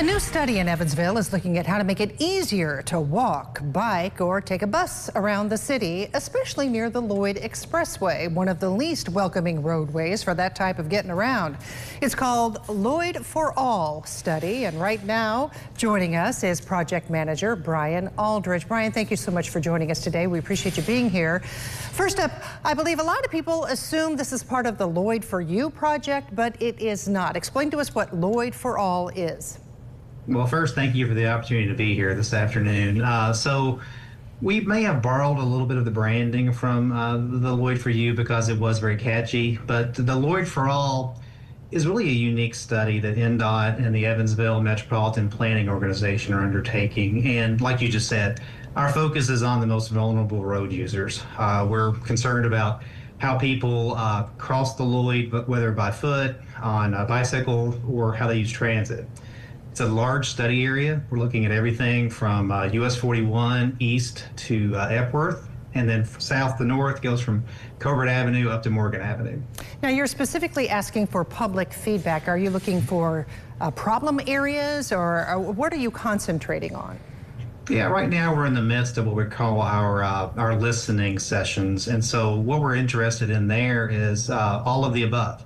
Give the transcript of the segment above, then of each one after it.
A new study in Evansville is looking at how to make it easier to walk, bike, or take a bus around the city, especially near the Lloyd Expressway, one of the least welcoming roadways for that type of getting around. It's called Lloyd for All study, and right now joining us is project manager Brian Aldridge. Brian, thank you so much for joining us today. We appreciate you being here. First up, I believe a lot of people assume this is part of the Lloyd for You project, but it is not. Explain to us what Lloyd for All is. Well, first, thank you for the opportunity to be here this afternoon. So we may have borrowed a little bit of the branding from the Lloyd for You because it was very catchy, but the Lloyd for All is really a unique study that NDOT and the Evansville Metropolitan Planning Organization are undertaking. And like you just said, our focus is on the most vulnerable road users. We're concerned about how people cross the Lloyd, whether by foot, on a bicycle, or how they use transit. It's a large study area. We're looking at everything from US 41 east to Epworth, and then south to north goes from Covert Avenue up to Morgan Avenue. Now, you're specifically asking for public feedback. Are you looking for problem areas, or what are you concentrating on? Yeah, right now we're in the midst of what we call our listening sessions, and so what we're interested in there is all of the above.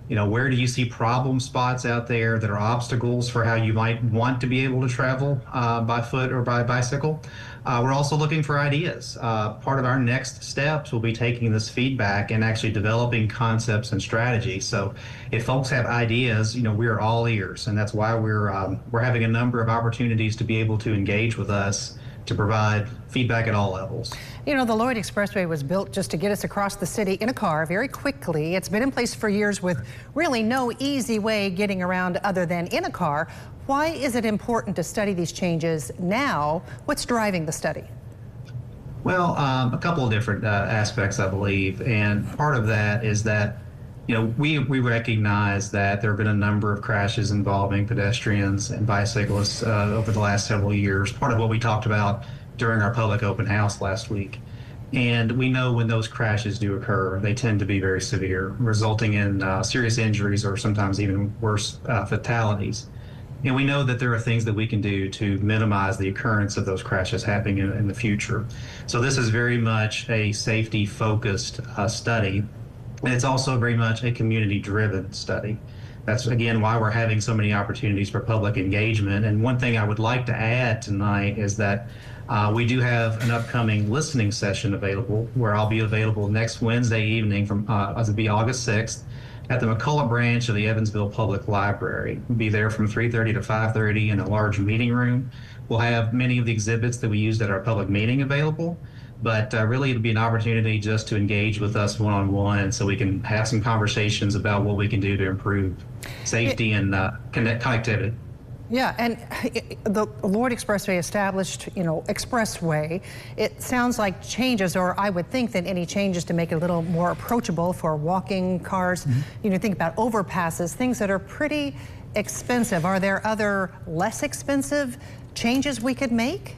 You know, where do you see problem spots out there that are obstacles for how you might want to be able to travel by foot or by bicycle? We're also looking for ideas. Part of our next steps will be taking this feedback and actually developing concepts and strategies. So if folks have ideas, you know, we're all ears, and that's why we're having a number of opportunities to be able to engage with us to provide feedback at all levels. You know, the Lloyd Expressway was built just to get us across the city in a car very quickly. It's been in place for years with really no easy way getting around other than in a car. Why is it important to study these changes now? What's driving the study? Well, a couple of different aspects, I believe, and part of that is that, you know, we recognize that there have been a number of crashes involving pedestrians and bicyclists over the last several years, part of what we talked about during our public open house last week. And we know when those crashes do occur, they tend to be very severe, resulting in serious injuries or sometimes even worse, fatalities. And we know that there are things that we can do to minimize the occurrence of those crashes happening in the future. So this is very much a safety-focused study. And it's also very much a community-driven study. That's, again, why we're having so many opportunities for public engagement. And one thing I would like to add tonight is that we do have an upcoming listening session available where I'll be available next Wednesday evening from it'll be August 6th at the McCullough branch of the Evansville Public Library. We'll be there from 3:30 to 5:30 in a large meeting room. We'll have many of the exhibits that we used at our public meeting available. But really, it'll be an opportunity just to engage with us one-on-one so we can have some conversations about what we can do to improve safety and connectivity. Yeah, and the Lloyd Expressway established, you know, expressway. It sounds like changes, or I would think that any changes to make it a little more approachable for walking cars. You know, think about overpasses, things that are pretty expensive. Are there other less expensive changes we could make?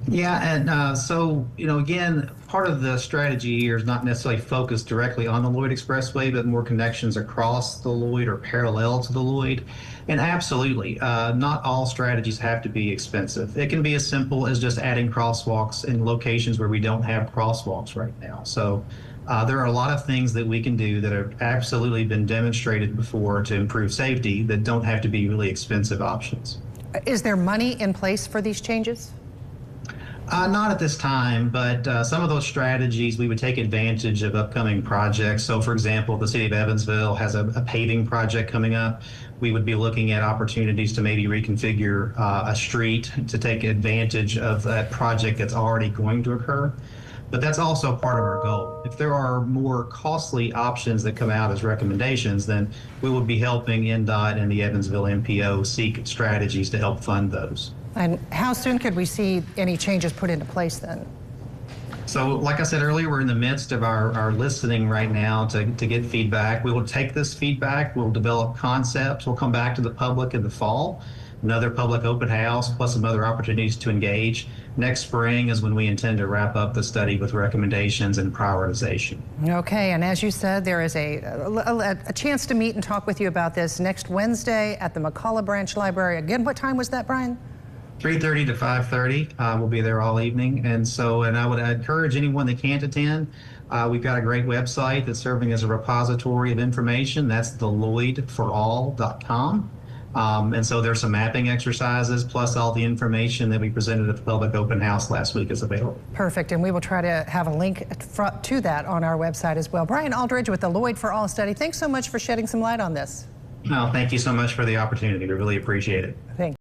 Yeah, and so, you know, again, part of the strategy here is not necessarily focused directly on the Lloyd Expressway, but more connections across the Lloyd or parallel to the Lloyd. And absolutely, not all strategies have to be expensive. It can be as simple as just adding crosswalks in locations where we don't have crosswalks right now. So there are a lot of things that we can do that have absolutely been demonstrated before to improve safety that don't have to be really expensive options. Is there money in place for these changes? Not at this time, but some of those strategies, we would take advantage of upcoming projects. So, for example, the city of Evansville has a paving project coming up. We would be looking at opportunities to maybe reconfigure a street to take advantage of that project that's already going to occur. But that's also part of our goal. If there are more costly options that come out as recommendations, then we will be helping NDOT and the Evansville MPO seek strategies to help fund those. And how soon could we see any changes put into place then? So like I said earlier, we're in the midst of our listening right now to get feedback. We will take this feedback, we'll develop concepts, we'll come back to the public in the fall another public open house, plus some other opportunities to engage. Next spring is when we intend to wrap up the study with recommendations and prioritization. Okay, and as you said, there is a chance to meet and talk with you about this next Wednesday at the McCullough Branch Library. Again, what time was that, Brian? 3:30 to 5:30. We'll be there all evening. And I would encourage anyone that can't attend. We've got a great website that's serving as a repository of information. That's theLloydforall.com. And so there's some mapping exercises, plus all the information that we presented at the public open house last week is available. Perfect, and we will try to have a link to that on our website as well. Brian Aldridge with the Lloyd for All study, thanks so much for shedding some light on this. No, thank you so much for the opportunity. We really appreciate it. Thanks.